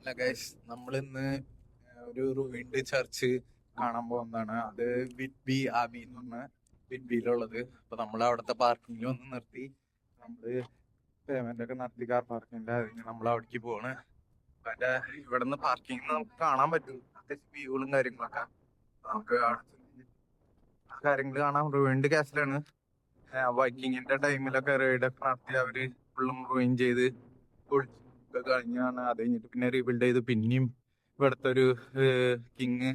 അല്ല ഗൈസ്, നമ്മളിന്ന് ഒരു റുവിൻഡ് ചർച്ച് കാണാൻ പോകുന്നതാണ്. അത് വിറ്റ്ബി ആബി എന്ന് പറഞ്ഞ വിറ്റ്ബിയിലുള്ളത്. അപ്പൊ നമ്മൾ അവിടുത്തെ പാർക്കിങ്ങിൽ വന്ന് നിർത്തി. നമ്മള് പേയ്മെന്റ് ഒക്കെ നടത്തി കാർ പാർക്കിങ്ങിന്റെ നമ്മൾ അവിടേക്ക് പോവാണ്. അപ്പൊ അതിന്റെ ഇവിടെ നിന്ന് പാർക്കിംഗ് നമുക്ക് കാണാൻ പറ്റും. അത്യാവശ്യം വ്യൂകളും കാര്യങ്ങളൊക്കെ നമുക്ക് കാര്യങ്ങൾ കാണാം. റുവിൻഡ് കാസിലാണ്. വൈക്കിങ്ങിന്റെ ടൈമിലൊക്കെ റൈഡൊക്കെ നടത്തി അവര് ഫുള്ളും റൂയിൻ ചെയ്ത് പൊളിച്ചൊക്കെ കഴിഞ്ഞാണ്. അത് കഴിഞ്ഞിട്ട് പിന്നെ റീബിൽഡ് ചെയ്ത് പിന്നെയും ഇവിടുത്തെ ഒരു കിങ്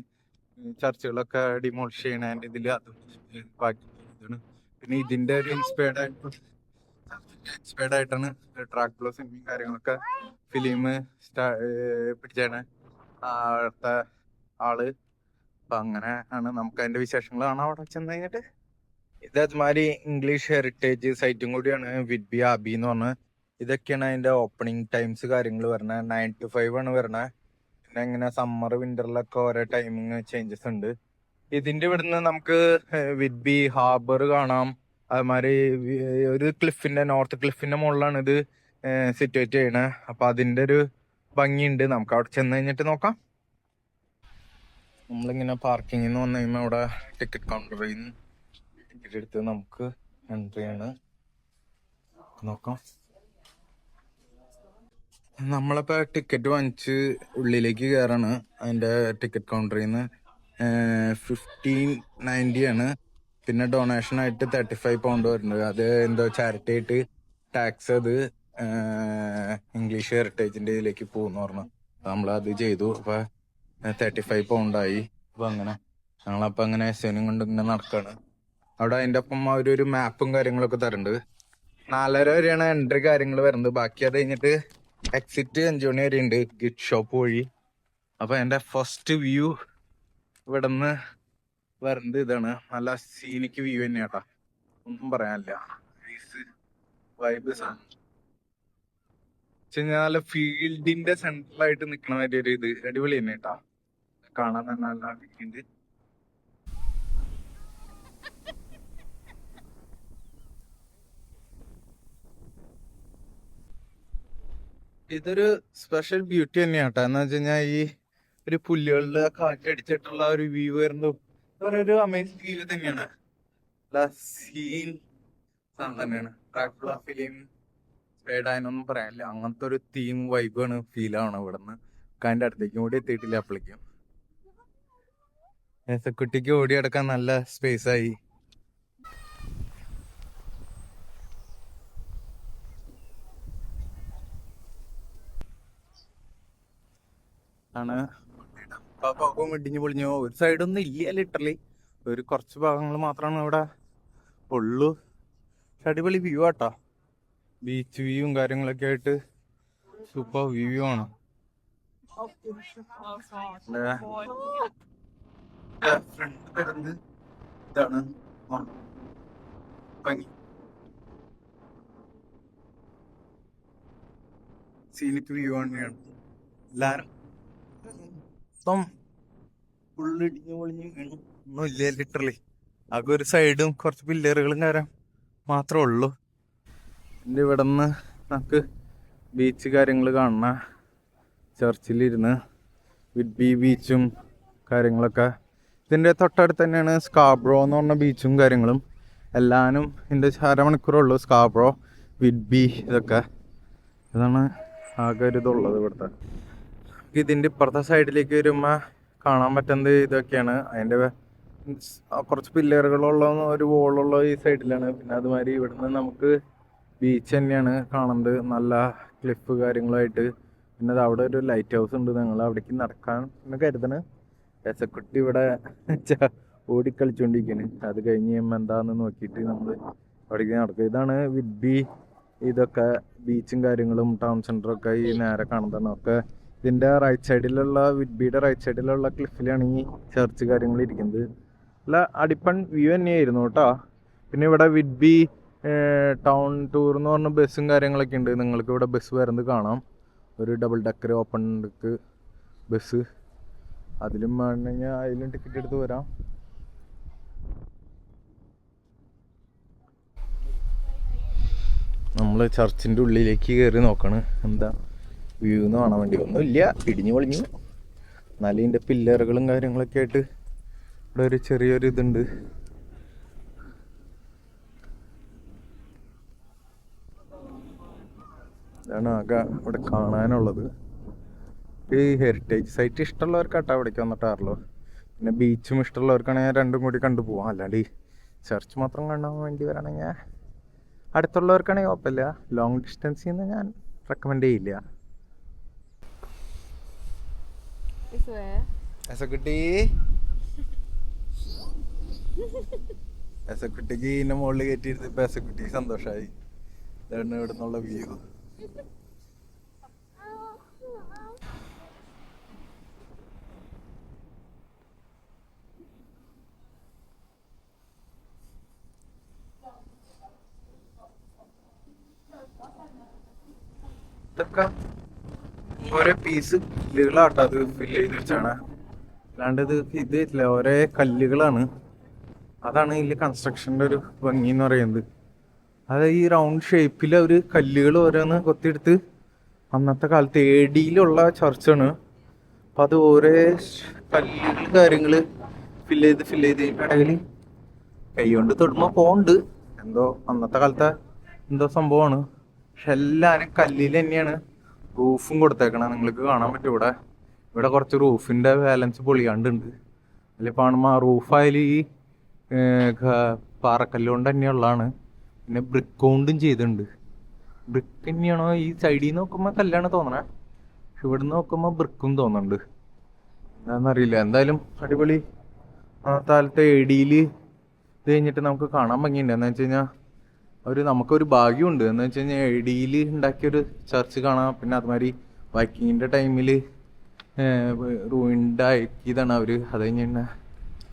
ചർച്ചുകളൊക്കെ ഡിമോളിഷ് ചെയ്യണതിന്റെ ഇതിൽ അത് ബാക്കി ഇതാണ്. പിന്നെ ഇതിന്റെ ഒരു ഇൻസ്പയർഡ് ആയിട്ടാണ് ട്രാക്ക് പ്ലസ് സിനിമയും കാര്യങ്ങളൊക്കെ ഫിലിം പിടിച്ചാണ് അവിടുത്തെ ആള്. അപ്പൊ അങ്ങനെ ആണ് നമുക്ക് അതിന്റെ വിശേഷങ്ങൾ കാണാം അവിടെ ചെന്ന് കഴിഞ്ഞിട്ട്. ഇത് അതുമാതിരി ഇംഗ്ലീഷ് ഹെറിറ്റേജ് സൈറ്റും കൂടിയാണ് വിറ്റ്ബി ആബി എന്ന് പറഞ്ഞത്. ഇതൊക്കെയാണ് അതിന്റെ ഓപ്പണിംഗ് ടൈംസ് കാര്യങ്ങൾ വരുന്നത്. 9 to 5 ആണ് വരുന്നത്. പിന്നെ ഇങ്ങനെ സമ്മർ വിന്ററിലൊക്കെ ഓരോ ടൈമിങ് ചേഞ്ചസ് ഉണ്ട്. ഇതിന്റെ ഇവിടുന്ന് നമുക്ക് വിറ്റ്ബി ഹാർബർ കാണാം. അതുമാതിരി ഒരു ക്ലിഫിന്റെ നോർത്ത് ക്ലിഫിന്റെ മുകളിലാണ് ഇത് സിറ്റുവേറ്റ് ചെയ്യണത്. അപ്പൊ അതിന്റെ ഒരു ഭംഗിയുണ്ട്. നമുക്ക് അവിടെ ചെന്ന് കഴിഞ്ഞിട്ട് നോക്കാം. നമ്മളിങ്ങനെ പാർക്കിങ്ങിൽ നിന്ന് വന്നു കഴിയുമ്പോൾ അവിടെ ടിക്കറ്റ് കൗണ്ടറിൽ നിന്ന് ടിക്കറ്റ് എടുത്ത് നമുക്ക് എൻട്രി ആണ് നോക്കാം. നമ്മളിപ്പോ ടിക്കറ്റ് വാങ്ങിച്ച് ഉള്ളിലേക്ക് കയറാണ്. അതിന്റെ ടിക്കറ്റ് കൗണ്ടറിൽ നിന്ന് 1590 ആണ്. പിന്നെ ഡൊണേഷൻ ആയിട്ട് 35 പൗണ്ട് വരുന്നുണ്ട്. അത് എന്തോ ചാരിറ്റി ആയിട്ട് ടാക്സ് അത് ഇംഗ്ലീഷ് ഹെറിറ്റേജിന്റെ ഇതിലേക്ക് പോകുന്നു പറഞ്ഞു. നമ്മളത് ചെയ്തു. അപ്പൊ 35 പൗണ്ടായി. അപ്പൊ അങ്ങനെ ഞങ്ങളപ്പോ അങ്ങനെ സെനും കൊണ്ട് ഇങ്ങനെ നടക്കാണ്. അവിടെ അതിന്റെ ഒപ്പം അവരൊരു മാപ്പും കാര്യങ്ങളൊക്കെ തരുന്നുണ്ട്. 4:30 വരെയാണ് എൻട്രി കാര്യങ്ങൾ വരുന്നത്. ബാക്കി അത് കഴിഞ്ഞിട്ട് എക്സിറ്റ് 5 മണി വരെ ഉണ്ട് ഗിഫ്റ്റ് ഷോപ്പ് വഴി. അപ്പൊ എന്റെ ഫസ്റ്റ് വ്യൂ ഇവിടെ നിന്ന് വരുന്നത് ഇതാണ്. നല്ല സീനിക്ക് വ്യൂ തന്നെയാട്ടാ, ഒന്നും പറയാനില്ല. വൈബ് നല്ല ഫീൽഡിന്റെ സെന്ററിലായിട്ട് നിക്കണ മാതിരി ഒരു ഇത് അടിപൊളി തന്നെ കേട്ടാ. കാണാൻ തന്നെ നല്ല ഉണ്ട്. ഇതൊരു സ്പെഷ്യൽ ബ്യൂട്ടി തന്നെയാട്ടോ. എന്ന് വെച്ച് കഴിഞ്ഞാൽ ഈ ഒരു പുല്ലുകളുടെ കാറ്റടിച്ചിട്ടുള്ള ഒരു വ്യൂ വരുന്നു. ഒരു അമേസിംഗ് വ്യൂ തന്നെയാണ്. സീൻ തന്നെയാണ്. ഫിലിം സ്പേഡായനൊന്നും പറയാനില്ല. അങ്ങനത്തെ ഒരു തീം വൈബാണ് ഫീൽ ആവണം ഇവിടുന്ന്. അതിന്റെ അടുത്തേക്കും കൂടി എത്തിയിട്ടില്ല. അപ്പോഴേക്കും കുട്ടിക്ക് ഓടി അടക്കാൻ നല്ല സ്പേസ് ആയി. ആണ് ഭാഗവും ഇടിഞ്ഞു പൊളിഞ്ഞു. ഒരു സൈഡൊന്നും ഇല്ല, ലിറ്ററലി ഒരു കുറച്ച് ഭാഗങ്ങൾ മാത്രമാണ് ഇവിടെ ഉള്ളു. അടിപൊളി വ്യൂ ആട്ടോ. ബീച്ച് വ്യൂവും കാര്യങ്ങളൊക്കെ ആയിട്ട് സൂപ്പർ വ്യൂ ആണ്. ഇതാണ് ഭംഗി. സീനിക് വ്യൂ തന്നെയാണ്. എല്ലാരും ഫുള്ളിടിഞ്ഞു പൊളിഞ്ഞു ഒന്നും ഇല്ല, ലിറ്ററലി ആകെ ഒരു സൈഡും കുറച്ച് പില്ലറുകളും കാര്യം മാത്രമേ ഉള്ളൂ. എൻ്റെ ഇവിടെ നിന്ന് നമുക്ക് ബീച്ച് കാര്യങ്ങൾ കാണണ ചർച്ചിലിരുന്ന് വിറ്റ്ബി ബീച്ചും കാര്യങ്ങളൊക്കെ. ഇതിൻ്റെ തൊട്ടടുത്ത് തന്നെയാണ് സ്കാബ്രോ എന്ന് പറഞ്ഞ ബീച്ചും കാര്യങ്ങളും. എല്ലാനും ഇതിൻ്റെ അരമണിക്കൂറുള്ളൂ. സ്കാബ്രോ, വിറ്റ്ബി, ഇതൊക്കെ ഇതാണ് ആകെ ഒരു ഇതുള്ളത് ഇവിടുത്തെ. ഇതിൻ്റെ ഇപ്പുറത്തെ സൈഡിലേക്ക് വരുമ്പോൾ കാണാൻ പറ്റുന്നത് ഇതൊക്കെയാണ്. അതിൻ്റെ കുറച്ച് പില്ലറുകളുള്ള ഒരു വോളുള്ള ഈ സൈഡിലാണ്. പിന്നെ അതുമാതിരി ഇവിടുന്ന് നമുക്ക് ബീച്ച് തന്നെയാണ് കാണുന്നത്. നല്ല ക്ലിഫ് കാര്യങ്ങളായിട്ട്. പിന്നെ അത് അവിടെ ഒരു ലൈറ്റ് ഹൗസ് ഉണ്ട്. ഞങ്ങൾ അവിടേക്ക് നടക്കാൻ എന്ന് കരുതണ്. രസക്കുട്ടി ഇവിടെ ഓടിക്കളിച്ചോണ്ടിരിക്കാണ്. അത് കഴിഞ്ഞ് കഴിയുമ്പോൾ എന്താന്ന് നോക്കിയിട്ട് നമ്മൾ അവിടേക്ക് നടക്കുക. ഇതാണ് വിറ്റ്ബി. ഇതൊക്കെ ബീച്ചും കാര്യങ്ങളും ടൗൺ സെന്ററൊക്കെ ഈ നേരെ കാണുന്നതാണ്. ഒക്കെ ഇതിന്റെ റൈറ്റ് സൈഡിലുള്ള വിറ്റ്ബിയുടെ റൈറ്റ് സൈഡിലുള്ള ക്ലിഫിലാണ് ഈ ചർച്ച് കാര്യങ്ങൾ ഇരിക്കുന്നത്. അല്ല അടിപ്പൺ വ്യൂ തന്നെയായിരുന്നു കേട്ടോ. പിന്നെ ഇവിടെ വിറ്റ്ബി ടൗൺ ടൂർ എന്ന് പറഞ്ഞ ബസ്സും കാര്യങ്ങളൊക്കെ ഉണ്ട്. നിങ്ങൾക്ക് ഇവിടെ ബസ് വരുന്നത് കാണാം. ഒരു double decker open deck bus. അതിലും വേണമെങ്കിൽ അതിലും ടിക്കറ്റ് എടുത്ത് വരാം. നമ്മൾ ചർച്ചിൻ്റെ ഉള്ളിലേക്ക് കയറി നോക്കണം എന്താ വ്യൂ എന്ന് കാണാൻ വേണ്ടി. ഒന്നുമില്ല, ഇടിഞ്ഞു പൊളിഞ്ഞു. എന്നാലും ഇതിൻ്റെ പില്ലറുകളും കാര്യങ്ങളൊക്കെ ആയിട്ട് ഇവിടെ ഒരു ചെറിയൊരു ഇതുണ്ട്. ഇതാണ് ആകെ ഇവിടെ കാണാനുള്ളത്. ഈ ഹെറിറ്റേജ് സൈറ്റ് ഇഷ്ടമുള്ളവർക്കാട്ടോ അവിടേക്ക് വന്നിട്ടാറല്ലോ. പിന്നെ ബീച്ചും ഇഷ്ടമുള്ളവർക്കാണെങ്കിൽ രണ്ടും കൂടി കണ്ടുപോകാം. അല്ലാണ്ട് ഈ ചർച്ച് മാത്രം കാണാൻ വേണ്ടി വരാണെങ്കിൽ അടുത്തുള്ളവർക്കാണെങ്കിൽ കുഴപ്പമില്ല. ലോങ് ഡിസ്റ്റൻസിൽ നിന്ന് ഞാൻ റെക്കമെൻഡ് ചെയ്യില്ല. എസക്കുട്ടിക്ക് ഇതിൻ്റെ മുകളിൽ കയറ്റിയിരുന്ന് ഇപ്പം എസക്കുട്ടിക്ക് സന്തോഷമായി. ഇതാണ് ഇവിടെ നിന്നുള്ള വ്യൂ. ഇതൊക്കെ ഓരോ പീസ് കല്ലുകളാട്ടോ അത് ഫില്ല് ചെയ്ത് വെച്ചാണ്. അല്ലാണ്ട് ഇത് ഇല്ല, ഓരോ കല്ലുകളാണ്. അതാണ് ഇതിൽ കൺസ്ട്രക്ഷൻ്റെ ഒരു ഭംഗി എന്ന് പറയുന്നത്. അത് ഈ റൗണ്ട് ഷേപ്പിൽ അവർ കല്ലുകൾ ഓരോന്ന് കൊത്തിയെടുത്ത് അന്നത്തെ കാലത്ത് AD-യിലുള്ള ചർച്ചാണ്. അപ്പം അത് ഓരോ കല്ലുകൾ കാര്യങ്ങൾ ഫില്ല് ചെയ്ത് ഇടയിൽ കൈ കൊണ്ട് തൊടുമ്പോൾ പോകുന്നുണ്ട്. എന്തോ അന്നത്തെ കാലത്തെ എന്തോ സംഭവമാണ്. പക്ഷെ എല്ലാവരും കല്ലിൽ തന്നെയാണ് റൂഫും കൊടുത്തേക്കണം. നിങ്ങൾക്ക് കാണാൻ പറ്റും ഇവിടെ കുറച്ച് റൂഫിൻ്റെ ബാലൻസ് പൊളിയാണ്ടുണ്ട്. അതിൽ കാണുമ്പോൾ ആ റൂഫായാലും ഈ പാറക്കല്ല് കൊണ്ട് തന്നെയുള്ളതാണ്. പിന്നെ ബ്രിക്ക് കൊണ്ടും ചെയ്തിട്ടുണ്ട്. ബ്രിക്ക് തന്നെയാണോ ഈ സൈഡിൽ നിന്ന് നോക്കുമ്പോൾ കല്ലാണ് തോന്നണേ, പക്ഷെ ഇവിടെ നിന്ന് നോക്കുമ്പോൾ ബ്രിക്കും തോന്നുന്നുണ്ട്. എന്താണെന്നറിയില്ല. എന്തായാലും അടിപൊളി. ആ കാലത്തെ AD-യിൽ ഇത് കഴിഞ്ഞിട്ട് നമുക്ക് കാണാൻ ഭംഗിയുണ്ട്. എന്ന് വെച്ച് കഴിഞ്ഞാൽ നമുക്കൊരു ഭാഗ്യമുണ്ട്. എന്ന് വെച്ച് കഴിഞ്ഞാൽ AD-യിൽ ഉണ്ടാക്കിയൊരു ചർച്ച് കാണാം. പിന്നെ അതുമാതിരി വൈക്കിങ്ങിൻ്റെ ടൈമിൽ റൂയിൻഡാക്കിയതാണ് അവർ. അത് കഴിഞ്ഞ്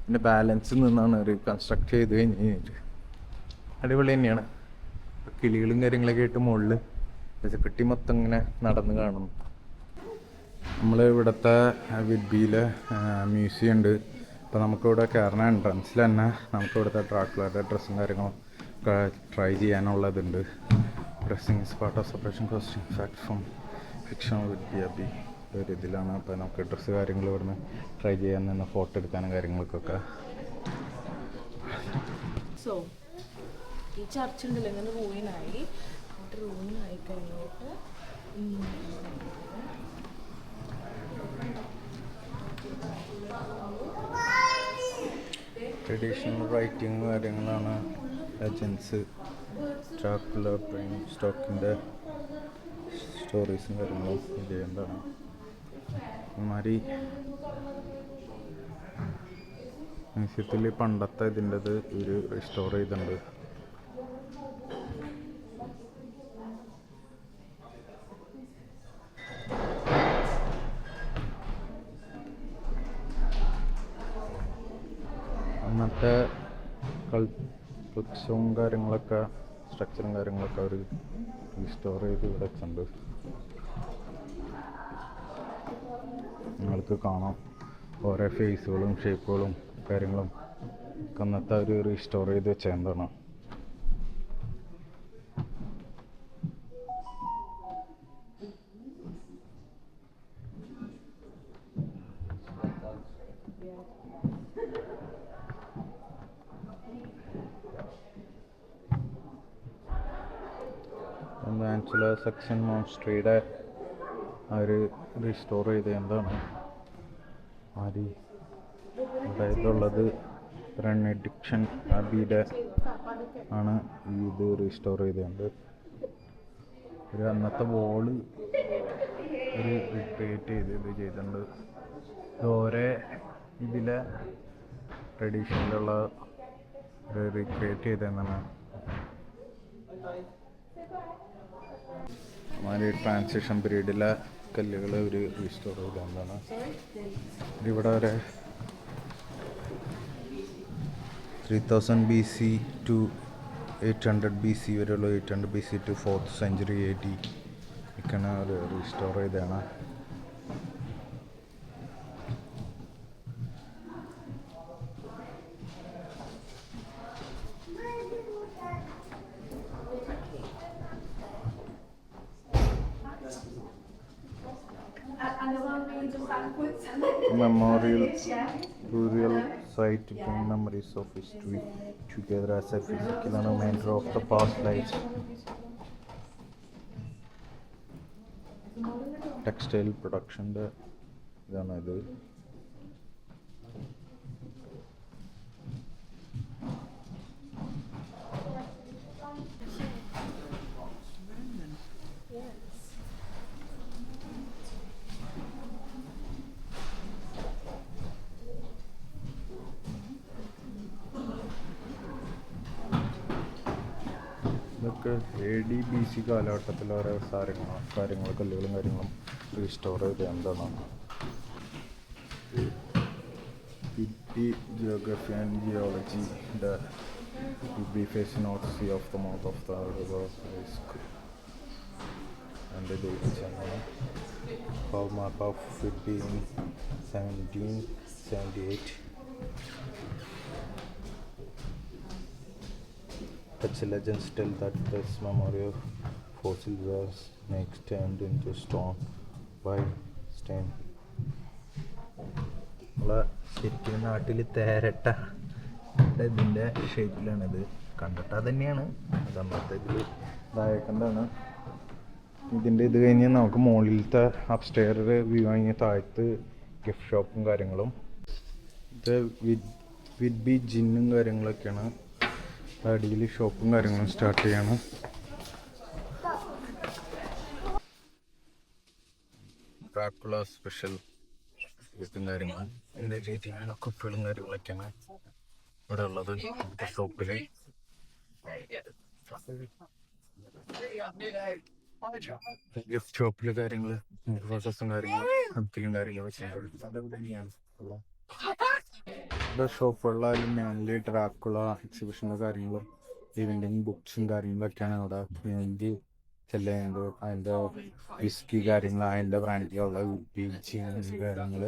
പിന്നെ ബാലൻസിൽ നിന്നാണ് അവർ കൺസ്ട്രക്ട് ചെയ്ത് കഴിഞ്ഞിട്ട്. അടിപൊളി തന്നെയാണ്. കിളികളും കാര്യങ്ങളൊക്കെ ആയിട്ട് മുകളിൽ പച്ചക്കുട്ടി മൊത്തം ഇങ്ങനെ നടന്ന് കാണുന്നു. നമ്മൾ ഇവിടുത്തെ വിഡ്ബിയിലെ മ്യൂസിയം ഉണ്ട്. അപ്പോൾ നമുക്കിവിടെ കയറുന്ന എൻട്രൻസിൽ തന്നെ നമുക്ക് ഇവിടുത്തെ ഡ്രാക്കുളയുടെ ഡ്രസ്സും കാര്യങ്ങളും ട്രൈ ചെയ്യാനുള്ളതുണ്ട്. Dressing is part of separation costing fact from fiction with ഒരു ഇതിലാണ്. അപ്പോൾ നമുക്ക് ഡ്രസ്സ് കാര്യങ്ങൾ ഇവിടുന്ന് ട്രൈ ചെയ്യാൻ നിന്ന് ഫോട്ടോ എടുക്കാനും കാര്യങ്ങൾക്കൊക്കെ. സോ ഈ ചർച്ച് ഉണ്ടല്ലോ ഇങ്ങനെ റൂയിനായി കഴിഞ്ഞിട്ട് ട്രഡീഷണൽ റൈറ്റിങ് കാര്യങ്ങളാണ്. ലെജൻസ്, ഡ്രാക്കുള, ബ്രെയിൻ സ്റ്റോക്കിൻ്റെ സ്റ്റോറീസും കാര്യങ്ങളും ഇത് എന്താണ് അതുമാതിരി മ്യൂസിയത്തിൽ പണ്ടത്തെ ഇതിൻ്റെത് ഇവർ റിസ്റ്റോർ ചെയ്തിട്ടുണ്ട്. അന്നത്തെ കൾച്ചറും കാര്യങ്ങളൊക്കെ സ്ട്രക്ചറും കാര്യങ്ങളൊക്കെ അവർ റീസ്റ്റോർ ചെയ്ത് ഇവിടെ വെച്ചിട്ടുണ്ട്. നിങ്ങൾക്ക് കാണാം ഓരോ ഫേസുകളും ഷേപ്പുകളും കാര്യങ്ങളും ഒക്കെ അന്നത്തെ അവർ റീസ്റ്റോർ ചെയ്ത് വെച്ചതാണ്. ആൻസുല സെക്ഷൻ മോൺസ്ട്രിയുടെ അവർ റീസ്റ്റോർ ചെയ്ത് എന്താണ് അതായതുള്ളത് റെനഡിക്ഷൻ അബിയുടെ ആണ് ഇത് റീസ്റ്റോർ ചെയ്തുകൊണ്ട് ഒരു അന്നത്തെ വോള് ഒരു റീക്രിയേറ്റ് ചെയ്ത് ഇത് ചെയ്തിട്ടുണ്ട്. ഓരോ ഇതിലെ ട്രഡീഷനിലുള്ള റീക്രിയേറ്റ് ചെയ്തതെന്നാണ്. ട്രാൻസിഷൻ പീരീഡിലെ കല്ലുകൾ ഒരു റീസ്റ്റോർ ചെയ്തതാണ്. ഇവിടെ ഒരു 3000 BC to 800 BC വരെയുള്ള 800 BC to 4th century AD ഒക്കെയാണ് ഒരു റീസ്റ്റോർ ചെയ്തതാണ്. Memorial burial site bring memories of history together as a physical and reminder of the past lives. Textile പ്രൊഡക്ഷൻ്റെ ഇതാണ് ഇത്. ഇതൊക്കെ AD-BC കാലഘട്ടത്തിലെ ഓരോ കാര്യങ്ങളും കല്ലുകളും കാര്യങ്ങളും റീസ്റ്റോർ ചെയ്ത് എന്താണ് ജിയോഗ്രഫി ആൻഡ് ജിയോളജിയുടെ face note sea of the mouth of the river and hallmark of it being 1778. Such legends tell that this memorial fossil was next turned into stone by stain. നമ്മളെ ശരിക്കും നാട്ടിൽ തേരട്ട ഇതിൻ്റെ ഷേപ്പിലാണിത്. കണ്ടിട്ട് അത് തന്നെയാണ് അന്നത്തെ ഇതിൽ ഇതായേക്കുന്നതാണ്. ഇതിൻ്റെ ഇത് കഴിഞ്ഞ് നമുക്ക് മുകളിലത്തെ അപ്സ്റ്റെയർ വ്യൂ കഴിഞ്ഞ് താഴത്ത് ഗിഫ്റ്റ് ഷോപ്പും കാര്യങ്ങളും. ഇത് വിഡ്ബി ജിന്നും കാര്യങ്ങളൊക്കെയാണ്. അടിയിൽ ഷോപ്പും കാര്യങ്ങളും സ്റ്റാർട്ട് ചെയ്യണം. ഡ്രാക്കുള സ്പെഷ്യൽ ഗിഫ്റ്റും കാര്യങ്ങളും എൻ്റെ രീതിയിലുള്ള കുപ്പികളും കാര്യങ്ങളൊക്കെയാണ് ഇവിടെ ഉള്ളത് ഷോപ്പിൽ. ഗിഫ്റ്റ് ഷോപ്പിൽ കാര്യങ്ങൾ ഫോട്ടോസും കാര്യങ്ങളും ഹെൽപ്പിങ്ങും കാര്യങ്ങളൊക്കെ ഇവിടെ ഷോപ്പുകളിലായാലും മെയിൻലി ഡ്രാക്കുള എക്സിബിഷൻ്റെ കാര്യങ്ങളും ഈവനിങ് ബുക്സും കാര്യങ്ങളൊക്കെയാണ് അവിടെ മെയിൻലി ചെല്ലുന്നത്. അതിൻ്റെ വിസ്കി കാര്യങ്ങൾ അതിൻ്റെ ബ്രാൻഡിലുള്ള ബീച്ച് കാര്യങ്ങൾ.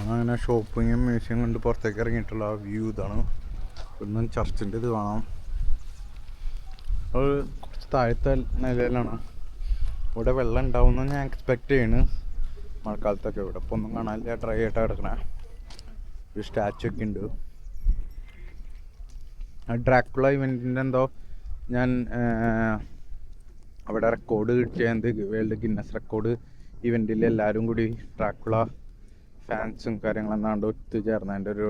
അങ്ങനെ ഷോപ്പിങ്ങും മ്യൂസിയം കൊണ്ട് പുറത്തേക്ക് ഇറങ്ങിയിട്ടുള്ള വ്യൂ ഇതാണ്. ഇവിടുന്ന് ചർച്ചിൻ്റെ ഇത് കാണാം. അത് കുറച്ച് താഴത്തെ നിലയിലാണ്. ഇവിടെ വെള്ളം ഉണ്ടാവുമെന്ന് ഞാൻ എക്സ്പെക്റ്റ് ചെയ്യണ് മഴക്കാലത്തൊക്കെ. ഇവിടെ ഇപ്പോൾ ഒന്നും കാണാനില്ല, ഡ്രൈ ആയിട്ടാണ് കിടക്കണേ. ഒരു സ്റ്റാച്ചു ഒക്കെ ഉണ്ട്. ഡ്രാക്കുള ഇവൻറ്റിൻ്റെ എന്തോ ഞാൻ അവിടെ റെക്കോർഡ് കിട്ടിയത് വേൾഡ് ഗിന്നസ് റെക്കോർഡ് ഇവൻറ്റിൽ എല്ലാവരും കൂടി ഡ്രാക്കുള ഫാൻസും കാര്യങ്ങളെന്നാണ്ട് ഒത്തുചേർന്നതിൻ്റെ ഒരു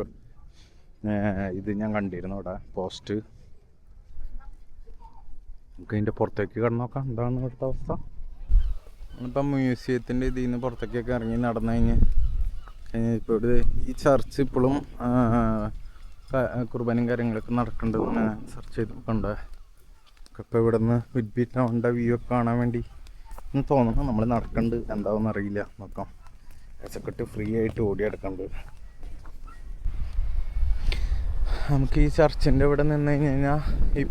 ഇത് ഞാൻ കണ്ടിരുന്നു അവിടെ പോസ്റ്റ്. നമുക്ക് അതിൻ്റെ പുറത്തേക്ക് കടന്നു നോക്കാം എന്താണ് ഇവിടുത്തെ അവസ്ഥ. ഇപ്പം മ്യൂസിയത്തിൻ്റെ ഇതിൽ നിന്ന് പുറത്തേക്കൊക്കെ ഇറങ്ങി നടന്നു കഴിഞ്ഞ് ഇപ്പോൾ ഇവിടെ ഈ ചർച്ച് ഇപ്പോഴും കുർബാനയും കാര്യങ്ങളൊക്കെ നടക്കുന്നുണ്ടെന്ന് സെർച്ച് ചെയ്ത് നോക്കണ്ടേ. ഇപ്പോൾ ഇവിടെ നിന്ന് വിഡ്ബി ടൗണിൻ്റെ വ്യൂ ഒക്കെ കാണാൻ വേണ്ടി എന്ന് തോന്നുന്നു. നമ്മൾ നടക്കുന്നുണ്ട്, എന്താണെന്ന് അറിയില്ല, നോക്കാം. പച്ചക്കെട്ട് ഫ്രീ ആയിട്ട് ഓടിയെടുക്കുന്നുണ്ട്. നമുക്ക് ഈ ചർച്ചിൻ്റെ ഇവിടെ നിന്ന് കഴിഞ്ഞാൽ ഈ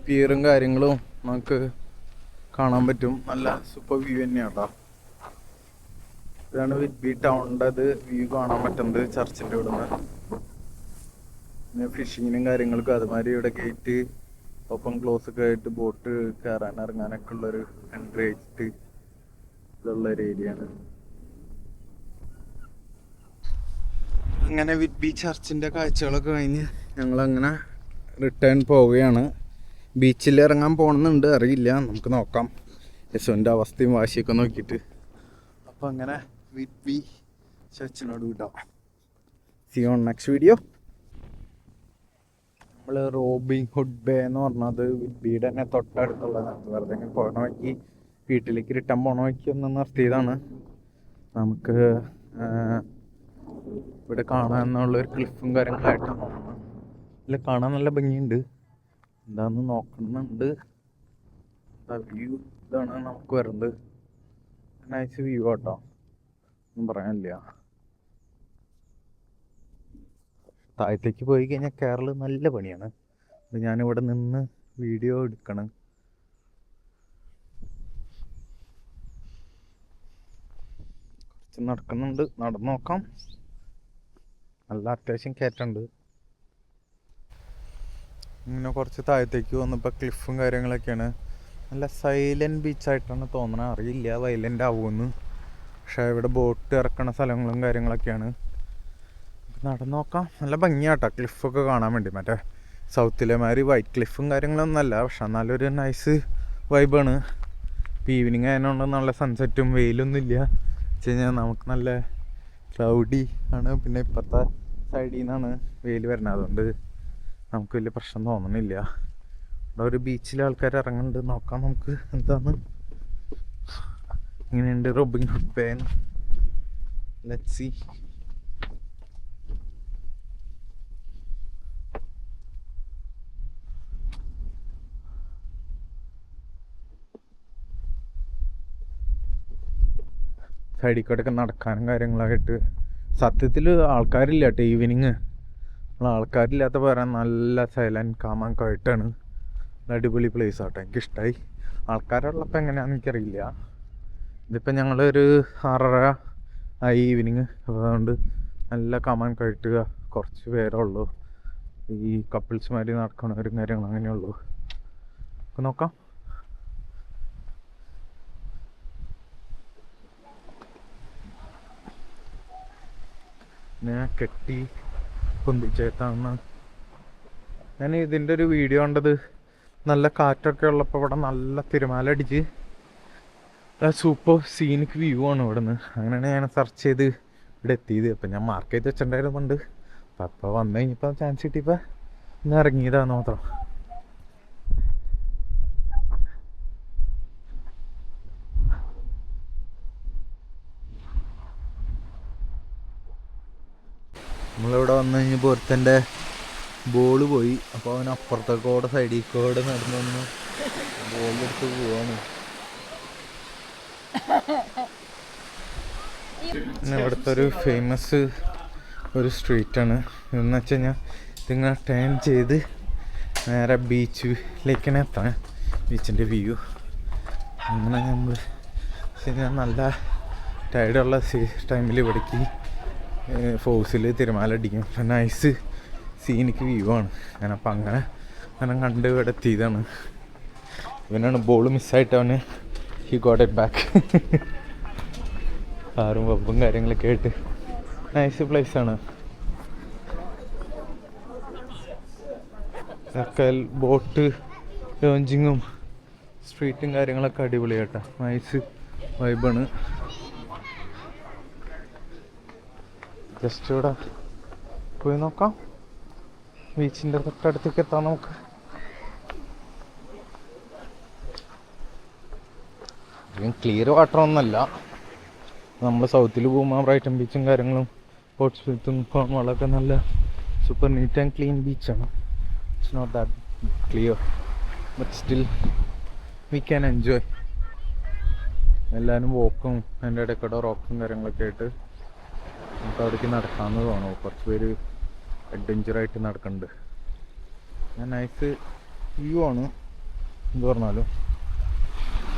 പിയറും കാര്യങ്ങളും നമുക്ക് കാണാൻ പറ്റും. നല്ല സൂപ്പർ വ്യൂ തന്നെയാണ് കേട്ടോ. ഇതാണ് വിഡ്ബി ടൗണിൻ്റെ അത് വ്യൂ കാണാൻ പറ്റുന്നത് ചർച്ചിൻ്റെ ഇവിടെ നിന്ന്. പിന്നെ ഫിഷിങ്ങിനും കാര്യങ്ങൾക്കും അതുമാതിരി ഇവിടെ ഗേറ്റ് ഓപ്പൺ ക്ലോസ് ഒക്കെ ആയിട്ട് ബോട്ട് കയറാൻ ഇറങ്ങാനൊക്കെ ഉള്ളൊരു എൻട്രി ആയിട്ട് ഇതുള്ളൊരു ഏരിയയാണ്. അങ്ങനെ വിഡ്ബി ചർച്ചിൻ്റെ കാഴ്ചകളൊക്കെ കഴിഞ്ഞ് ഞങ്ങളങ്ങനെ റിട്ടേൺ പോവുകയാണ്. ബീച്ചിൽ ഇറങ്ങാൻ പോകണമെന്നുണ്ട്, അറിയില്ല, നമുക്ക് നോക്കാം യശുവിൻ്റെ അവസ്ഥയും വാശിയൊക്കെ നോക്കിയിട്ട്. അപ്പോൾ അങ്ങനെ വിഡ്ബി ചർച്ചിനോട് വിടാം. See on next video. നമ്മൾ റോബിൻ ഹുഡ് ബേ എന്ന് പറഞ്ഞത് വിഡ്ബിയുടെ തന്നെ തൊട്ടടുത്തുള്ളതാണ്. വെറുതെ പോകണ വഴിക്ക് വീട്ടിലേക്ക് റിട്ടേൺ പോകണ വഴിക്ക് ഒന്ന് നിർത്തിയതാണ്. നമുക്ക് ഇവിടെ കാണാനുള്ളൊരു ക്ലിഫും കാര്യങ്ങളായിട്ടാണ് തോന്നുന്നത്. ഇതിൽ കാണാൻ നല്ല ഭംഗിയുണ്ട്, എന്താണെന്ന് നോക്കുന്നുണ്ട്. വ്യൂ ഇതാണ് നമുക്ക് വരുന്നത്. നൈസ് വ്യൂ കേട്ടോ, ഒന്നും പറയാനില്ല. താഴത്തേക്ക് പോയി കഴിഞ്ഞാൽ കേരളം നല്ല പണിയാണ്. ഞാനിവിടെ നിന്ന് വീഡിയോ എടുക്കണം. കുറച്ച് നടക്കുന്നുണ്ട്, നടന്നു നോക്കാം. നല്ല അത്യാവശ്യം കയറ്റുണ്ട്. ഇങ്ങനെ കുറച്ച് താഴത്തേക്ക് വന്നപ്പോൾ ക്ലിഫും കാര്യങ്ങളൊക്കെയാണ്. നല്ല സൈലൻറ്റ് ബീച്ചായിട്ടാണ് തോന്നണത്, അറിയില്ല വൈലൻ്റ് ആവുമെന്ന്. പക്ഷേ ഇവിടെ ബോട്ട് ഇറക്കണ സ്ഥലങ്ങളും കാര്യങ്ങളൊക്കെയാണ്. നടന്നു നോക്കാം. നല്ല ഭംഗിയാട്ടോ ക്ലിഫൊക്കെ കാണാൻ വേണ്ടി. മറ്റേ സൗത്തിലെ മാതിരി വൈറ്റ് ക്ലിഫും കാര്യങ്ങളൊന്നുമല്ല, പക്ഷെ നല്ലൊരു നൈസ് വൈബാണ്. ഇപ്പോൾ ഈവനിങ് ആയതുകൊണ്ട് നല്ല സൺസെറ്റും വെയിലൊന്നും ഇല്ല വെച്ച് കഴിഞ്ഞാൽ നമുക്ക് നല്ല ക്ലൗഡി ആണ്. പിന്നെ ഇപ്പോഴത്തെ സൈഡിൽ നിന്നാണ് വെയിൽ വരുന്നത്, അതുകൊണ്ട് നമുക്ക് വലിയ പ്രശ്നം തോന്നണില്ല. ഇവിടെ ഒരു ബീച്ചിൽ ആൾക്കാർ ഇറങ്ങുന്നുണ്ട്, നോക്കാം നമുക്ക് എന്താണ് ഇങ്ങനെയുണ്ട് Robin Hood Bay. Let's see. സൈഡിൽ കൂടെയൊക്കെ നടക്കാനും കാര്യങ്ങളായിട്ട് സത്യത്തിൽ ആൾക്കാരില്ല കേട്ടോ. ഈവനിങ് ആൾക്കാരില്ലാത്ത പറയാൻ നല്ല സൈലൻറ്റ് കാമൊക്കെ ആയിട്ടാണ്. അടിപൊളി പ്ലേസ് ആട്ടോ, എനിക്കിഷ്ടമായി. ആൾക്കാരുള്ളപ്പോൾ എങ്ങനെയാണെന്ന് എനിക്കറിയില്ല. ഇതിപ്പോൾ ഞങ്ങളൊരു 6:30 ആയി ഈവനിങ്, അപ്പോൾ അതുകൊണ്ട് നല്ല കാമൊക്കെ ആയിട്ട് കുറച്ച് പേരേ ഉള്ളൂ. ഈ കപ്പിൾസ്മാർ നടക്കണവരും കാര്യങ്ങളും അങ്ങനെയുള്ളൂ. അപ്പോൾ നോക്കാം. ഞാൻ കെട്ടി പൊന്തിച്ചേത്താണ്. ഞാൻ ഇതിൻ്റെ ഒരു വീഡിയോ കണ്ടത്, നല്ല കാറ്റൊക്കെ ഉള്ളപ്പോൾ ഇവിടെ നല്ല തിരമാല അടിച്ച് സൂപ്പർ സീനിക് വ്യൂ ആണ് ഇവിടെ നിന്ന്. അങ്ങനെയാണ് ഞാൻ സെർച്ച് ചെയ്ത് ഇവിടെ എത്തിയത്. അപ്പം ഞാൻ മാർക്ക് ചെയ്ത് വെച്ചിട്ടുണ്ടായിരുന്നുണ്ട്. അപ്പം അപ്പോൾ വന്നു കഴിഞ്ഞപ്പോൾ ചാൻസ് കിട്ടിയപ്പോൾ ഇന്ന് ഇറങ്ങിയതാന്ന് മാത്രം. നമ്മളിവിടെ വന്നു കഴിഞ്ഞപ്പോൾ ഒരുത്തൻ്റെ ബോള് പോയി. അപ്പോൾ അവൻ അപ്പുറത്തേക്കോടെ സൈഡിൽ കൂടെ നടന്നു വന്ന് ബോളെടുത്ത് പോവാണ്. പിന്നെ ഇവിടുത്തെ ഒരു ഫേമസ് ഒരു സ്ട്രീറ്റാണ്. എന്ന് വെച്ച് കഴിഞ്ഞാൽ ഇതിങ്ങനെ ടേൺ ചെയ്ത് നേരെ ബീച്ചിലേക്കാണ് എത്താൻ. ബീച്ചിൻ്റെ വ്യൂ അങ്ങനെ നമ്മൾ നല്ല ടൈഡുള്ള ടൈമിൽ ഇവിടേക്ക് ഫോഴ്സിൽ തിരമാല അടിക്കും. നൈസ് സീനിക്ക് വ്യൂ ആണ്. ഞാനപ്പോൾ അങ്ങനെ കണ്ട് ഇവിടെ എത്തിയതാണ്. ഇവനാണ് ബോൾ മിസ്സായിട്ട് അവന് ഹി ഗോട്ട് ഇറ്റ് ബാക്ക്. കാറും വെബും കാര്യങ്ങളൊക്കെ ആയിട്ട് നൈസ് പ്ലേസാണ്. ഒക്കെ ബോട്ട് ലോഞ്ചിങ്ങും സ്ട്രീറ്റും കാര്യങ്ങളൊക്കെ അടിപൊളിയാട്ടോ, നൈസ് വൈബാണ്. ജസ്റ്റ് ഇവിടെ പോയി നോക്കാം. ബീച്ചിൻ്റെ തൊട്ടടുത്തേക്ക് എത്താം നമുക്ക്. ക്ലിയർ വാട്ടർ ഒന്നല്ല. നമ്മൾ സൗത്തിൽ പോകുമ്പോൾ ബ്രൈറ്റൺ ബീച്ചും കാര്യങ്ങളും പോർട്സ് സ്മിത്തും കോർൺവാളൊക്കെ നല്ല സൂപ്പർ നീറ്റ് ആൻഡ് ക്ലീൻ ബീച്ചാണ്. It's not that clear but still we can enjoy. എല്ലാവരും വോക്കും അതിൻ്റെ ഇടയ്ക്കൂടെ റോക്സും കാര്യങ്ങളൊക്കെ ആയിട്ട് നമുക്ക് അവിടേക്ക് നടക്കാമെന്ന് തോന്നുന്നു. കുറച്ച് പേര് അഡ്വഞ്ചറായിട്ട് നടക്കുന്നുണ്ട്. നൈസ് വ്യൂ ആണ്. എന്ത് പറഞ്ഞാലും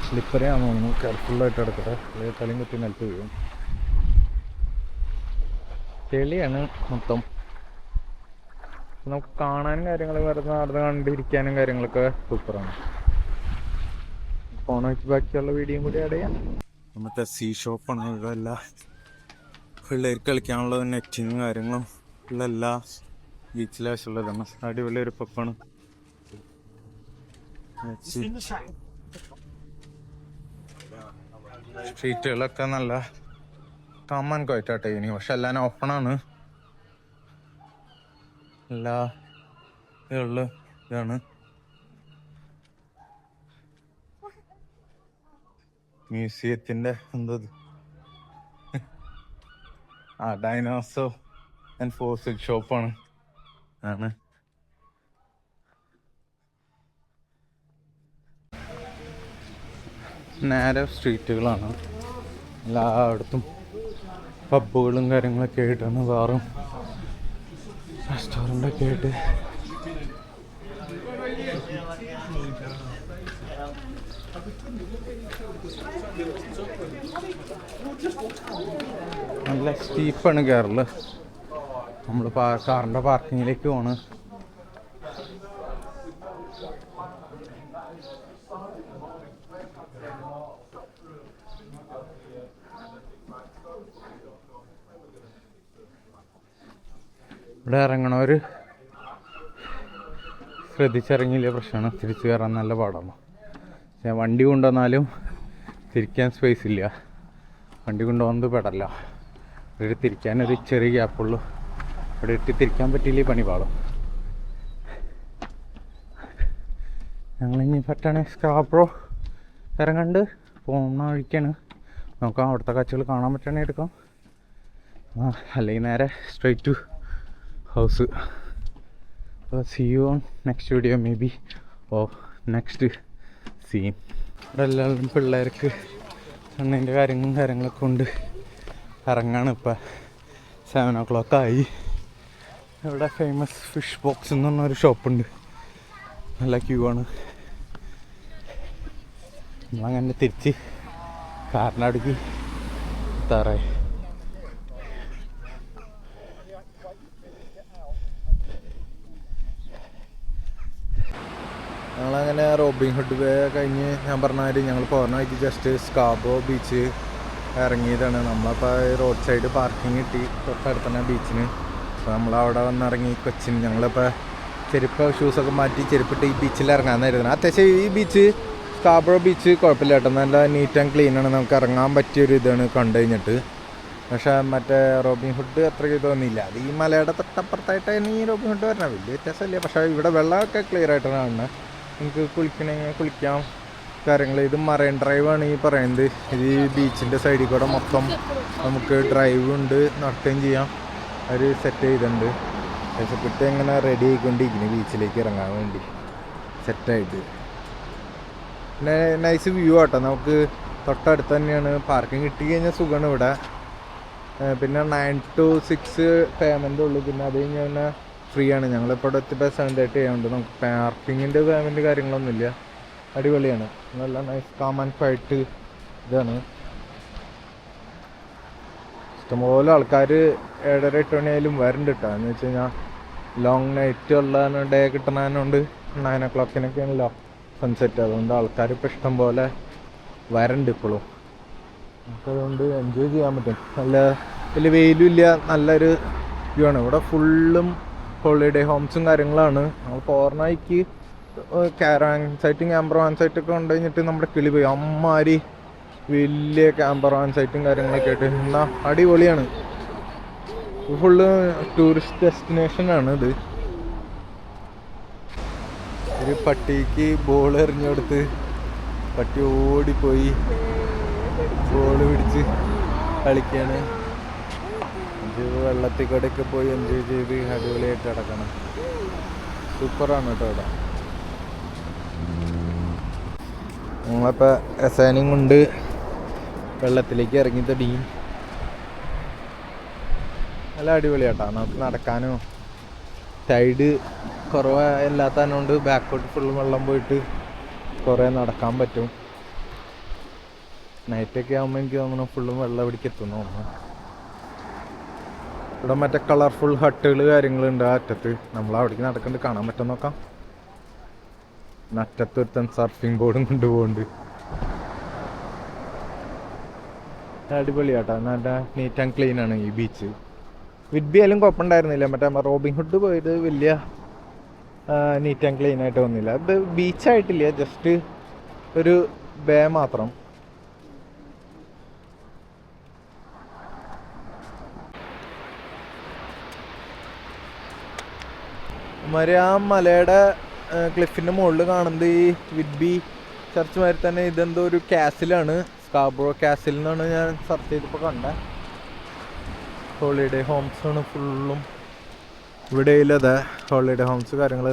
സ്ലിപ്പറിയാന്ന് തോന്നുന്നു. കെയർഫുള്ളായിട്ട് എടുക്കട്ടെ, അല്ലെങ്കിൽ തലയും കുത്തി നിലത്ത് വീഴും. ചെളിയാണ് മൊത്തം. നമുക്ക് കാണാനും കാര്യങ്ങൾ നടന്ന് കണ്ടിരിക്കാനും കാര്യങ്ങളൊക്കെ സൂപ്പറാണ്. ഫോൺ വെച്ച് ബാക്കിയുള്ള വീഡിയോയും കൂടി ആഡ് ചെയ്യാം. മറ്റേ സീ ഷോപ്പാണ്. ഇവിടെ എല്ലാ പിള്ളേർക്ക് കളിക്കാനുള്ള നെറ്റിങ്ങും കാര്യങ്ങളും ഉള്ള എല്ലാ ബീച്ചിലെ ആവശ്യമുള്ളതാണ്. അടിപൊളി ഒരു പപ്പാണ്. സ്ട്രീറ്റുകളൊക്കെ നല്ല കാമൻ കോയിട്ടാട്ടെ ഇനി, പക്ഷെ എല്ലാം ഓപ്പണാണ്. എല്ലാ ഇതുള്ള ഇതാണ്. മ്യൂസിയത്തിൻ്റെ എന്തത് ഡൈനോസോ ആൻഡ് ഫോസിൽ ഷോപ്പാണ് ആണ്. നേരെ സ്ട്രീറ്റുകളാണ്. എല്ലായിടത്തും പബ്ബുകളും കാര്യങ്ങളൊക്കെ ആയിട്ടാണ്, ബാറും റെസ്റ്റോറൻ്റൊക്കെ ആയിട്ട്. നല്ല സ്റ്റീപ്പാണ് കയറല്. നമ്മൾ കാറിൻ്റെ പാർക്കിങ്ങിലേക്ക് പോണ്. ഇവിടെ ഇറങ്ങണവർ ശ്രദ്ധിച്ചിറങ്ങിയില്ല പ്രശ്നമാണ്, തിരിച്ചു കയറാൻ നല്ല പാടാണ്. വണ്ടി കൊണ്ടുവന്നാലും തിരിക്കാൻ സ്പേസ് ഇല്ല, വണ്ടി കൊണ്ടുപോകുന്നത് പെടല്ല. ഇവിടെ തിരിക്കാനൊരു ചെറിയ ഗ്യാപ്പുള്ളൂ, ഇവിടെ ഇട്ട് തിരിക്കാൻ പറ്റിയില്ലേ പണി പാടും. ഞങ്ങളിനി പറ്റാണെങ്കിൽ സ്ക്രാബ്രോ ഇറങ്ങണ്ട് പോകുന്ന വഴിക്കാണ്. നോക്കാം, അവിടുത്തെ കാഴ്ചകൾ കാണാൻ പറ്റുകയാണെങ്കിൽ എടുക്കാം, അല്ലെങ്കിൽ നേരെ straight to house. See you on next video may be or next scene. ഇവിടെ എല്ലാവരും പിള്ളേർക്ക് കണ്ണിൻ്റെ കാര്യങ്ങളൊക്കെ കൊണ്ട് ഇറങ്ങാണ്. ഇപ്പം 7 o'clock ആയി. ഇവിടെ ഫേമസ് ഫിഷ് ബോക്സ് എന്ന് പറഞ്ഞൊരു ഷോപ്പുണ്ട്, നല്ല ക്യൂ ആണ്. നമ്മളങ്ങനെ തിരിച്ച് കാറിനടുക്ക് എത്താറായി. ഞങ്ങളങ്ങനെ റോബിൻ ഹുഡ് വേ കഴിഞ്ഞ് ഞാൻ പറഞ്ഞ മാതിരി ഞങ്ങൾ പോകുന്ന വഴിക്ക് ജസ്റ്റ് സ്കാബ്രോ ബീച്ച് ഇറങ്ങിയതാണ്. നമ്മളപ്പോൾ റോഡ് സൈഡ് പാർക്കിംഗ് കിട്ടി തൊട്ടടുത്ത് തന്നെ ബീച്ചിന്. അപ്പോൾ നമ്മളവിടെ വന്നിറങ്ങി കൊച്ചിൻ. ഞങ്ങളിപ്പോൾ ചെരുപ്പ് ഷൂസൊക്കെ മാറ്റി ചെരുപ്പിട്ട് ഈ ബീച്ചിൽ ഇറങ്ങാമെന്നായിരുന്നു. അത്യാവശ്യം ഈ ബീച്ച് സ്കാബ്രോ ബീച്ച് കുഴപ്പമില്ല കേട്ടോ, നല്ല നീറ്റ് ആൻഡ് ക്ലീനാണ്, നമുക്ക് ഇറങ്ങാൻ പറ്റിയൊരു ഇതാണ് കണ്ടു കഴിഞ്ഞിട്ട്. പക്ഷേ മറ്റേ റോബിൻ ഹുഡ് അത്രയ്ക്ക് തോന്നിയില്ല. അത് ഈ മലയുടെ തൊട്ടപ്പുറത്തായിട്ടാണ് ഈ റോബിൻ ഹുഡ് വരണം, വലിയ വ്യത്യാസമില്ല. പക്ഷേ ഇവിടെ വെള്ളമൊക്കെ ക്ലിയർ ആയിട്ടാണ് കാണുന്നത്, നമുക്ക് കുളിക്കണമെങ്കിൽ കുളിക്കാം കാര്യങ്ങൾ. ഇത് മറൈൻ ഡ്രൈവാണ് ഈ പറയുന്നത്. ഇത് ഈ ബീച്ചിൻ്റെ സൈഡിൽ കൂടെ മൊത്തം നമുക്ക് ഡ്രൈവ് ഉണ്ട്, നടക്കുകയും ചെയ്യാം. അവർ സെറ്റ് ചെയ്തിട്ടുണ്ട്. വിശപ്പിട്ട് ഇങ്ങനെ റെഡി ആയിക്കൊണ്ടിരിക്കുന്നു ബീച്ചിലേക്ക് ഇറങ്ങാൻ വേണ്ടി സെറ്റായിട്ട്. പിന്നെ നൈസ് വ്യൂ ആട്ടോ, നമുക്ക് തൊട്ടടുത്ത് തന്നെയാണ്. പാർക്കിംഗ് കിട്ടി കഴിഞ്ഞാൽ സുഖമാണ് ഇവിടെ. പിന്നെ 9 to 6 പേയ്മെൻ്റ് ഉള്ളൂ, പിന്നെ അത് കഴിഞ്ഞാൽ പിന്നെ ഫ്രീ ആണ്. ഞങ്ങളിപ്പോൾ ഇവിടെ എത്തിയപ്പോൾ 7:30 ആയതുകൊണ്ട് നമുക്ക് പാർക്കിങ്ങിൻ്റെ പേയ്മെൻറ്റ് കാര്യങ്ങളൊന്നുമില്ല. അടിപൊളിയാണ്, നല്ല നൈസ് കാം ആൻഡ് ക്വയറ്റ് ഇതാണ്. ഇഷ്ടംപോലെ ആൾക്കാർ 7:30-8 മണിയായാലും വരുന്നുണ്ട് കേട്ടോ. എന്ന് വെച്ച് കഴിഞ്ഞാൽ ലോങ് നൈറ്റ് ഉള്ള ഡേ കിട്ടണതുകൊണ്ട് 9 o'clock സൺസെറ്റ്, അതുകൊണ്ട് ആൾക്കാർ ഇപ്പോൾ ഇഷ്ടം പോലെ വരുന്നുണ്ട് ഇപ്പോഴും. നമുക്കതുകൊണ്ട് എൻജോയ് ചെയ്യാൻ പറ്റും. നല്ല വലിയ വെയിലും ഇല്ല, നല്ലൊരു വ്യൂ ആണ്. ഇവിടെ ഫുള്ളും ഹോളിഡേ ഹോംസും കാര്യങ്ങളാണ്. നമ്മൾ പോർണയ്ക്ക് കാരാൻ സൈറ്റും ക്യാമ്പർ സൈറ്റൊക്കെ കൊണ്ട് കഴിഞ്ഞിട്ട് നമ്മുടെ കിളി പോയി. അമ്മാരി വലിയ ക്യാമ്പർ സൈറ്റും കാര്യങ്ങളൊക്കെ ആയിട്ട് എന്നാൽ അടിപൊളിയാണ്. ഫുള്ള് ടൂറിസ്റ്റ് ഡെസ്റ്റിനേഷനാണ് ഇത്. ഒരു പട്ടിക്ക് ബോൾ എറിഞ്ഞു കൊടുത്ത് പട്ടി ഓടിപ്പോയി ബോള് പിടിച്ച് കളിക്കുകയാണ്. വെള്ളത്തിൽ കൂടെയൊക്കെ പോയി എൻജോയ് ചെയ്ത് അടിപൊളിയായിട്ട് കിടക്കണം. സൂപ്പറാണ് കേട്ടോ ഇവിടെ. ഞങ്ങളിപ്പോൾ എസാനും കൊണ്ട് വെള്ളത്തിലേക്ക് ഇറങ്ങി തടിയും നല്ല അടിപൊളിയാട്ടോ. നമുക്ക് നടക്കാനോ സൈഡ് കുറവല്ലാത്തതുകൊണ്ട് ബാക്കോട്ട് ഫുള്ള് വെള്ളം പോയിട്ട് കുറേ നടക്കാൻ പറ്റും. നൈറ്റൊക്കെ ആകുമ്പോൾ എനിക്ക് തോന്നുന്നു ഫുള്ളും വെള്ളം എവിടേക്ക് എത്തുന്നു തോന്നുന്നു. ഇവിടെ മറ്റേ കളർഫുൾ ഹട്ടുകൾ കാര്യങ്ങളുണ്ട് ആ അറ്റത്ത്. നമ്മൾ അവിടേക്ക് നടക്കുന്നുണ്ട്, കാണാൻ പറ്റും നോക്കാം. അറ്റത്ത് ഒരുത്തൻ സർഫിംഗ് ബോർഡും കൊണ്ടുപോകുന്നുണ്ട്. അടിപൊളിയാട്ടോ, നല്ല നീറ്റ് ആൻഡ് ക്ലീൻ ആണ് ഈ ബീച്ച്. വിഡ്ബി ആയാലും കുഴപ്പമുണ്ടായിരുന്നില്ല. മറ്റേ റോബിൻ ഹുഡ് പോയത് വലിയ നീറ്റ് ആൻഡ് ക്ലീൻ ആയിട്ട് തോന്നില്ല. അത് ബീച്ചായിട്ടില്ല, ജസ്റ്റ് ഒരു ബേ മാത്രം. മാതിരി ആ മലയുടെ ക്ലിഫിൻ്റെ മുകളിൽ കാണുന്നത് ഈ വിഡ്ബി ചർച്ച് മാതിരി തന്നെ ഇതെന്തോ ഒരു കാസിലാണ്, സ്കാബ്രോ കാസിൽ എന്നാണ് ഞാൻ സെർച്ച് ചെയ്തപ്പോൾ കണ്ടത്. ഹോളിഡേ ഹോംസ് ആണ് ഫുള്ളും ഇവിടെയില്ലതെ. ഹോളിഡേ ഹോംസ് കാര്യങ്ങൾ,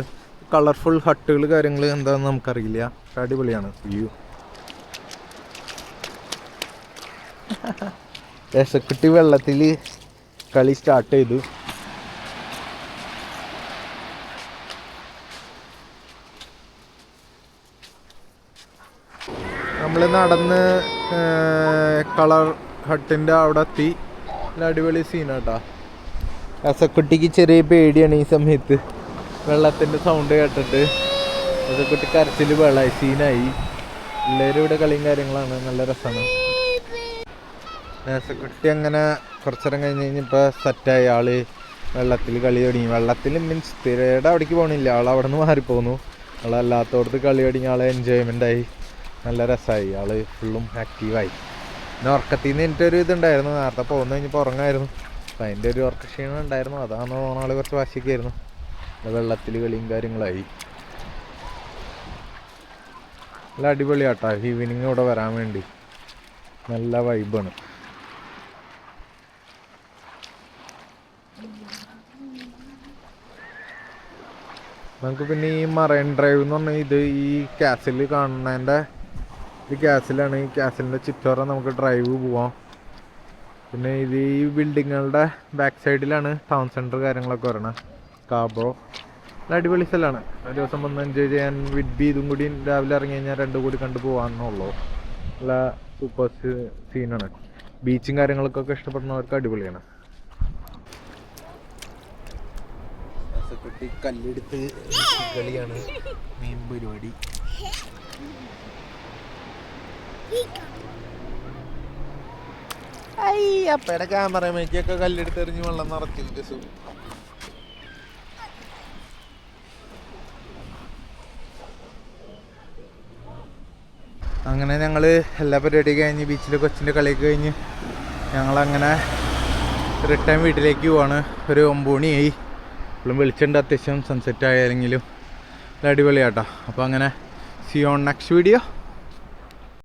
കളർഫുൾ ഹട്ടുകൾ കാര്യങ്ങൾ എന്താണെന്ന് നമുക്കറിയില്ല. അടിപൊളിയാണ് വ്യൂ. രസക്കുട്ടി വെള്ളത്തിൽ കളി സ്റ്റാർട്ട് ചെയ്തു. നമ്മൾ നടന്ന് കളർ ഹട്ടിൻ്റെ അവിടെ എത്തി. നല്ല അടിപൊളി സീനാട്ടോ. രസക്കുട്ടിക്ക് ചെറിയ പേടിയാണ് ഈ സമയത്ത് വെള്ളത്തിൻ്റെ സൗണ്ട് കേട്ടിട്ട്. കുട്ടി കരച്ചിൽ വെള്ളമായി സീനായി. എല്ലാവരും ഇവിടെ കളിയും കാര്യങ്ങളാണ്, നല്ല രസമാണ്. കുട്ടി അങ്ങനെ കുറച്ചേരം കഴിഞ്ഞ് കഴിഞ്ഞപ്പോൾ സെറ്റായി. ആള് വെള്ളത്തിൽ കളി തുടങ്ങി. വെള്ളത്തിൽ മീൻസ് തിരയുടെ അവിടേക്ക് പോകണില്ല, ആൾ അവിടെ നിന്ന് മാറിപ്പോന്നു. ആളല്ലാത്തടത്ത് കളി തുടങ്ങി. ആൾ എൻജോയ്മെൻ്റായി, നല്ല രസമായി. ആൾ ഫുള്ളും ആക്റ്റീവായി. പിന്നെ ഉറക്കത്തിൽ നിന്ന് എനിക്കൊരു ഇതുണ്ടായിരുന്നു, നേരത്തെ പോകുന്ന കഴിഞ്ഞപ്പോൾ ഉറങ്ങായിരുന്നു. അപ്പം അതിൻ്റെ ഒരു ഉറക്ക ക്ഷീണം ഉണ്ടായിരുന്നു. അതാണെന്ന് തോന്നുന്ന ആൾ കുറച്ച് വാശിയൊക്കെയായിരുന്നു. വെള്ളത്തിൽ കളിയും കാര്യങ്ങളായി. നല്ല അടിപൊളിയാട്ടോ ഈവനിങ് ഇവിടെ വരാൻ വേണ്ടി. നല്ല വൈബാണ്. നമുക്ക് പിന്നെ ഈ മറൈൻ ഡ്രൈവ് എന്ന് പറഞ്ഞാൽ ഇത് ഈ കാസിൽ കാണുന്നതിൻ്റെ ഇത് കാസിലാണ്. ഈ കാസിലിൻ്റെ ചുറ്റോറം നമുക്ക് ഡ്രൈവ് പോവാം. പിന്നെ ഇത് ഈ ബിൽഡിങ്ങുകളുടെ ബാക്ക് സൈഡിലാണ് ടൗൺ സെൻറ്റർ കാര്യങ്ങളൊക്കെ വരണം. സ്കാർബറോ നല്ല അടിപൊളി സ്ഥലമാണ്. ഒരു ദിവസം വന്ന് എൻജോയ് ചെയ്യാൻ വിഡ്ബി ഇതും കൂടി രാവിലെ ഇറങ്ങി കഴിഞ്ഞാൽ രണ്ടും കൂടി കണ്ടു പോകാമെന്നുള്ളൂ. നല്ല സൂപ്പർ സീനാണ്. ബീച്ചും കാര്യങ്ങളൊക്കെ ഇഷ്ടപ്പെടുന്നവർക്ക് അടിപൊളിയാണ്. കുട്ടി കല്ലെടുത്ത് കളിയാണ് മെയിൻ പരിപാടി. അപ്പയുടെ ക്യാമറമേക്കൊക്കെ കല്ലെടുത്തെറിഞ്ഞ് വെള്ളം നിറച്ചിട്ട് സു. അങ്ങനെ ഞങ്ങൾ എല്ലാ പരിപാടിയും കഴിഞ്ഞ് ബീച്ചിൽ കൊച്ചിൻ്റെ കളിയൊക്കെ കഴിഞ്ഞ് ഞങ്ങളങ്ങനെ റിട്ടേൺ വീട്ടിലേക്ക് പോവാണ്. ഒരു 9 മണിയായി. ഇപ്പോഴും വെളിച്ചുണ്ട് അത്യാവശ്യം, സൺസെറ്റ് ആയെങ്കിലും അടിപൊളിയാട്ടോ. അപ്പോൾ അങ്ങനെ സി ഓൺ നെക്സ്റ്റ് വീഡിയോ.